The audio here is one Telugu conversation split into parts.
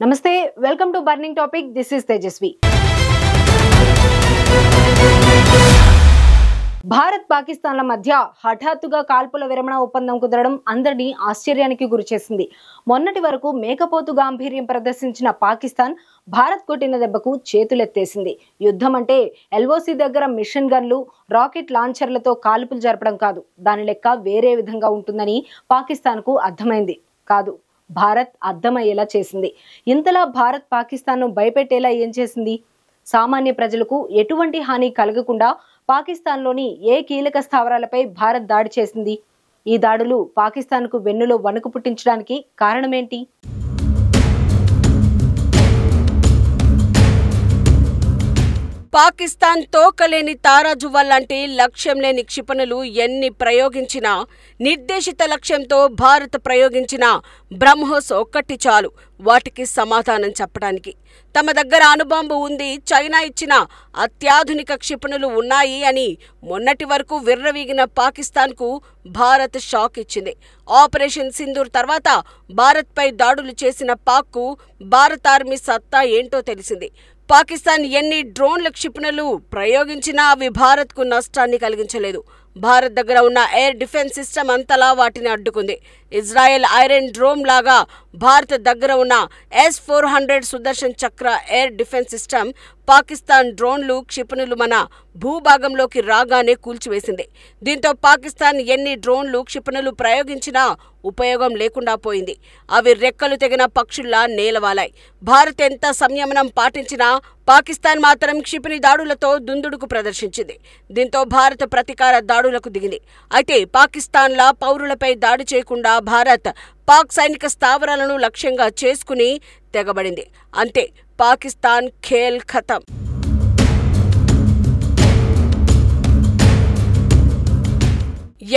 నమస్తే, welcome to burning topic. This is Tejaswi. Bharat పాకిస్తాన్ల మధ్య హఠాత్తుగా కాల్పుల విరమణ ఒప్పందం కుదరడం అందరినీ ఆశ్చర్యానికి గురిచేసింది. మొన్నటి వరకు మేకపోతు గాంభీర్యం ప్రదర్శించిన పాకిస్తాన్ భారత్ కొట్టిన దెబ్బకు చేతులెత్తేసింది. యుద్ధం అంటే ఎల్ఓసి దగ్గర మిషన్ గన్లు, రాకెట్ లాంచర్లతో కాల్పులు జరపడం కాదు. దాని లెక్క వేరే విధంగా ఉంటుందని పాకిస్తాన్కు అర్థమైంది. కాదు, భారత్ అర్థమయ్యేలా చేసింది. ఇంతలా భారత్ పాకిస్తాన్ను భయపెట్టేలా ఏం చేసింది? సామాన్య ప్రజలకు ఎటువంటి హాని కలగకుండా పాకిస్తాన్లోని ఏ కీలక స్థావరాలపై భారత్ దాడి చేసింది? ఈ దాడులు పాకిస్తాన్కు వెన్నులో వణుకు పుట్టించడానికి కారణమేంటి? పాకిస్తాన్ తోకలేని తారాజువ్వల్లాంటి లక్ష్యం లేని క్షిపణులు ఎన్ని ప్రయోగించినా, నిర్దేశిత లక్ష్యంతో భారత్ ప్రయోగించిన బ్రహ్మోస్ ఒక్కటి చాలు వాటికి సమాధానం చెప్పడానికి. తమ దగ్గర అణుబాంబు ఉంది, చైనా ఇచ్చిన అత్యాధునిక క్షిపణులు ఉన్నాయి అని మొన్నటి వరకు విర్రవీగిన పాకిస్తాన్కు భారత్ షాక్ ఇచ్చింది. ఆపరేషన్ సింధూర్ తర్వాత భారత్పై దాడులు చేసిన పాక్కు భారత ఆర్మీ సత్తా ఏంటో తెలిసింది. పాకిస్తాన్ ఎన్ని డ్రోన్ల క్షిపణులు ప్రయోగించినా అవి భారత్కు నష్టాన్ని కలిగించలేదు. భారత్ దగ్గర ఉన్న ఎయిర్ డిఫెన్స్ సిస్టమ్ అంతలా వాటిని అడ్డుకుంది. ఇజ్రాయెల్ ఐరన్ డ్రోమ్ లాగా భారత్ దగ్గర ఉన్న S-400 సుదర్శన్ చక్ర ఎయిర్ డిఫెన్స్ సిస్టమ్ పాకిస్తాన్ డ్రోన్లు, క్షిపణులు మన భూభాగంలోకి రాగానే కూల్చివేసింది. దీంతో పాకిస్తాన్ ఎన్ని డ్రోన్లు, క్షిపణులు ప్రయోగించినా ఉపయోగం లేకుండా పోయింది. అవి రెక్కలు తెగిన పక్షుల్లా నేలవాలాయి. భారత్ ఎంత సంయమనం పాటించినా పాకిస్తాన్ మాత్రం క్షిపణి దాడులతో దుందుడుకు ప్రదర్శించింది. దీంతో భారత్ ప్రతీకార దాడులకు దిగింది. అయితే పాకిస్తాన్ల పౌరులపై దాడి చేయకుండా భారత్ పాక్ సైనిక స్థావరాలను లక్ష్యంగా చేసుకుని తెగబడింది. అంతే, పాకిస్తాన్ ఖేల్ ఖతం.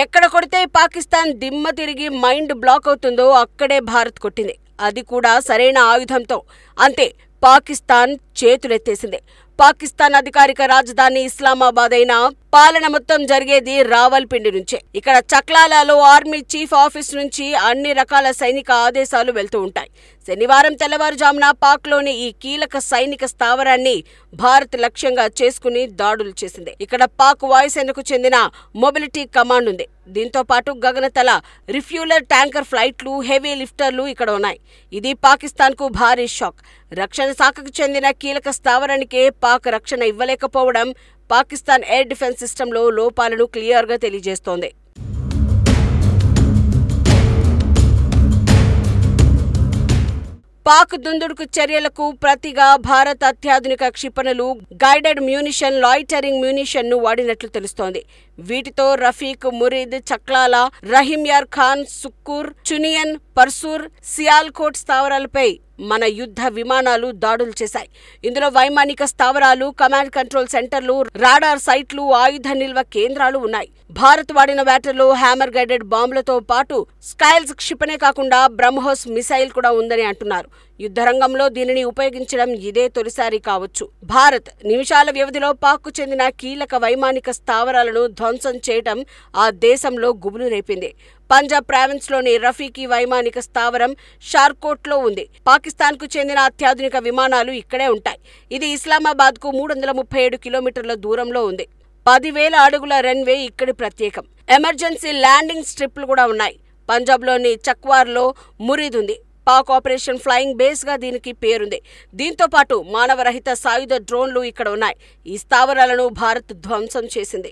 ఎక్కడ కొడితే పాకిస్తాన్ దిమ్మ తిరిగి మైండ్ బ్లాక్ అవుతుందో అక్కడే భారత్ కొట్టింది. అది కూడా సరైన ఆయుధంతో. అంతే, పాకిస్తాన్ చేతులెత్తేసింది. పాకిస్తాన్ అధికారిక రాజధాని ఇస్లామాబాద్ అయినా పాలన మొత్తం జరిగేది రావల్పిండి నుంచే. ఇక్కడ చక్లాలాలో ఆర్మీ చీఫ్ ఆఫీస్ నుంచి అన్ని రకాల సైనిక ఆదేశాలు వెళ్తూ ఉంటాయి. శనివారం తెల్లవారుజామున పాక్లోని ఈ కీలక సైనిక స్థావరాన్ని భారత్ లక్ష్యంగా చేసుకుని దాడులు చేసింది. ఇక్కడ పాక్ వాయుసేనకు చెందిన మొబిలిటీ కమాండ్ ఉంది. దీంతో పాటు గగనతల రిఫ్యూలర్ ట్యాంకర్ ఫ్లైట్లు, హెవీ లిఫ్టర్లు ఇక్కడ ఉన్నాయి. ఇది పాకిస్తాన్కు భారీ షాక్. రక్షణ శాఖకు చెందిన కీలక స్థావరానికే పాక్ రక్షణ ఇవ్వలేకపోవడం పాకిస్తాన్ ఎయిర్ డిఫెన్స్ సిస్టంలో లోపాలను క్లియర్గా తెలియజేస్తోంది. పాక్ దుందుడుకు చర్యలకు ప్రతిగా భారత్ అత్యాధునిక క్షిపణులు, గైడెడ్ మ్యూనిషన్, లాయిటరింగ్ మ్యూనిషన్ ను వాడినట్లు తెలుస్తోంది. వీటితో రఫీక్, మురీద్, చక్లాలా, రహీంయార్ ఖాన్, సుక్కూర్, చునియన్, పర్సూర్, సియాల్కోట్ స్థావరాలపై మన యుద్ధ విమానాలు దాడులు చేశాయి. ఇందులో వైమానిక స్థావరాలు, కమాండ్ కంట్రోల్ సెంటర్లు, రాడార్ సైట్లు, ఆయుధ నిల్వ కేంద్రాలు ఉన్నాయి. భారత్ వాడిన బ్యాటర్లో హ్యామర్ గైడెడ్ బాంబులతో పాటు స్కైల్స్ క్షిపణే కాకుండా బ్రహ్మోస్ మిసైల్ కూడా ఉందని అంటున్నారు. యుద్ధరంగంలో దీనిని ఉపయోగించడం ఇదే తొలిసారి కావచ్చు. భారత్ నిమిషాల వ్యవధిలో పాక్కు చెందిన కీలక వైమానిక స్థావరాలను ధ్వంసం చేయడం ఆ దేశంలో గుబులు రేపింది. పంజాబ్ ప్రావిన్స్లోని రఫీకి వైమానిక స్థావరం షార్కోట్లో ఉంది. పాకిస్తాన్కు చెందిన అత్యాధునిక విమానాలు ఇక్కడే ఉంటాయి. ఇది ఇస్లామాబాద్కు 337 కిలోమీటర్ల దూరంలో ఉంది. 10,000 అడుగుల రన్వే ఇక్కడి ప్రత్యేకం. ఎమర్జెన్సీ ల్యాండింగ్ స్ట్రిప్లు కూడా ఉన్నాయి. పంజాబ్లోని చక్వార్లో మురీద్ ఉంది. పాక్ ఆపరేషన్ ఫ్లయింగ్ బేస్ గా దీనికి పేరుంది. దీంతో పాటు మానవరహిత సాయుధ డ్రోన్లు ఇక్కడ ఉన్నాయి. ఈ స్థావరాలను భారత్ ధ్వంసం చేసింది.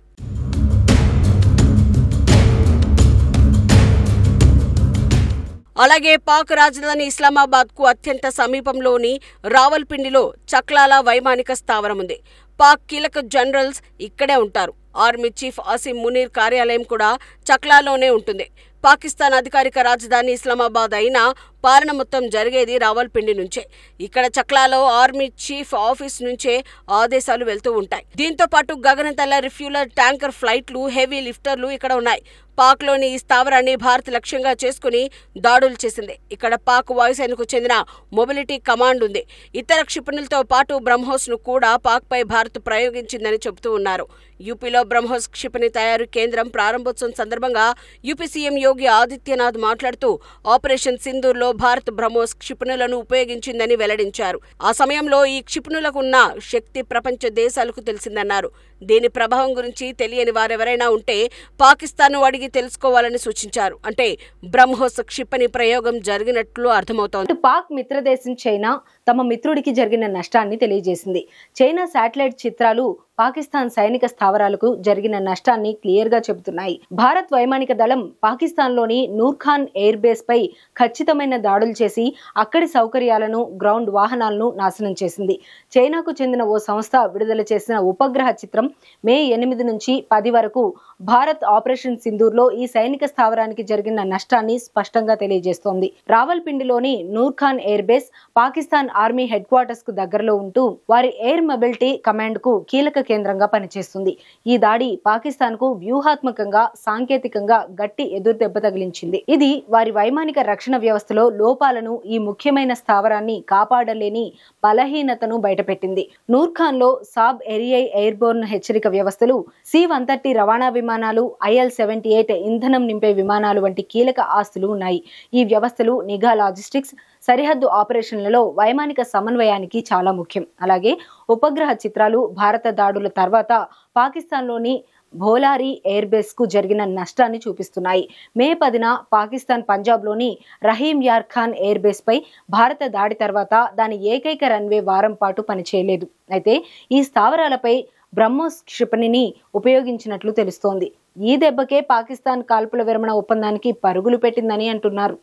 అలాగే పాక్ రాజధాని ఇస్లామాబాద్ కు అత్యంత సమీపంలోని రావల్పిండిలో చక్లాలా వైమానిక స్థావరం ఉంది. పాక్ కీలక జనరల్స్ ఇక్కడే ఉంటారు. ఆర్మీ చీఫ్ అసీం మునీర్ కార్యాలయం కూడా చక్లాలోనే ఉంటుంది. పాకిస్తాన్ అధికారిక రాజధాని ఇస్లామాబాద్ అయినా పాలన మొత్తం జరిగేది రావల్పిండి నుంచే. ఇక్కడ చక్లాలో ఆర్మీ చీఫ్ ఆఫీస్ నుంచే ఆదేశాలు వెళ్తూ ఉంటాయి. దీంతో పాటు గగనతల రిఫ్యూలర్ ట్యాంకర్ ఫ్లైట్లు, హెవీ లిఫ్టర్లు ఇక్కడ ఉన్నాయి. పాక్లోని ఈ స్థావరాన్ని భారత్ లక్ష్యంగా చేసుకుని దాడులు చేసింది. ఇక్కడ పాక్ వాయుసేనకు చెందిన మొబిలిటీ కమాండ్ ఉంది. ఇతర క్షిపణులతో పాటు బ్రహ్మోస్ను కూడా పాక్పై భారత్ ప్రయోగించిందని చెబుతూ ఉన్నారు. యూపీలో బ్రహ్మోస్ క్షిపణి తయారు కేంద్రం ప్రారంభోత్సవం సందర్భంగా యూపీ సీఎం యోగి ఆదిత్యనాథ్ మాట్లాడుతూ ఆపరేషన్ సింధూర్లో భారత్ బ్రహ్మోస్ క్షిపణులను ఉపయోగించిందని వెల్లడించారు. ఆ సమయంలో ఈ క్షిపణులకు ఉన్న శక్తి ప్రపంచ దేశాలకు తెలిసిందన్నారు. దీని ప్రభావం గురించి తెలియని వారెవరైనా ఉంటే పాకిస్తాన్ను అడిగి తెలుసుకోవాలని సూచించారు. అంటే బ్రహ్మోస్ క్షిపణి ప్రయోగం జరిగినట్లు అర్థమవుతోంది. పాక్ మిత్రదేశం చైనా తమ మిత్రుడికి జరిగిన నష్టాన్ని తెలియజేసింది. చైనా శాటిలైట్ చిత్రాలు పాకిస్తాన్ సైనిక స్థావరాలకు జరిగిన నష్టాన్ని క్లియర్ గా చెబుతున్నాయి. భారత్ వైమానిక దళం పాకిస్తాన్లోని నూర్ఖాన్ ఎయిర్ బేస్ పై ఖచ్చితమైన దాడులు చేసి అక్కడి సౌకర్యాలను, గ్రౌండ్ వాహనాలను నాశనం చేసింది. చైనాకు చెందిన ఓ సంస్థ విడుదల చేసిన ఉపగ్రహ చిత్రం మే 8 నుంచి 10 వరకు భారత్ ఆపరేషన్ సింధూర్లో ఈ సైనిక స్థావరానికి జరిగిన నష్టాన్ని స్పష్టంగా తెలియజేస్తోంది. రావల్పిండిలోని Nur Khan air base Pakistan army headquarters కు దగ్గరలో ఉంటూ వారి ఎయిర్ మొబిలిటీ కమాండ్ కు కీలక కేంద్రంగా పనిచేస్తుంది. ఈ దాడి పాకిస్తాన్ కు వ్యూహాత్మకంగా, సాంకేతికంగా గట్టి ఎదురు దెబ్బ తగిలించింది. ఇది వారి వైమానిక రక్షణ వ్యవస్థలో లోపాలను, ఈ ముఖ్యమైన స్థావరాన్ని కాపాడలేని బలహీనతను బయటపెట్టింది. నూర్ఖాన్ లో సాబ్ ఎరియై ఎయిర్బోర్న్ హెచ్చరిక వ్యవస్థలు, C-130 రవాణా విమానాలు, IL-78 ఇంధనం నింపే విమానాలు వంటి కీలక ఆస్తులు ఉన్నాయి. ఈ వ్యవస్థలు నిఘా, లాజిస్టిక్స్, సరిహద్దు ఆపరేషన్లలో వైమానిక సమన్వయానికి చాలా ముఖ్యం. అలాగే ఉపగ్రహ చిత్రాలు భారత దాడుల తర్వాత పాకిస్తాన్లోని భోలారీ ఎయిర్ బేస్ కు జరిగిన నష్టాన్ని చూపిస్తున్నాయి. మే 10న పాకిస్తాన్ పంజాబ్లోని రహీం యార్ ఖాన్ ఎయిర్ బేస్ పై భారత దాడి తర్వాత దాని ఏకైక రన్వే వారం పాటు పనిచేయలేదు. అయితే ఈ స్థావరాలపై బ్రహ్మోస్ క్షిపణిని ఉపయోగించినట్లు తెలుస్తోంది. ఈ దెబ్బకే పాకిస్తాన్ కాల్పుల విరమణ ఒప్పందానికి పరుగులు పెట్టిందని అంటున్నారు.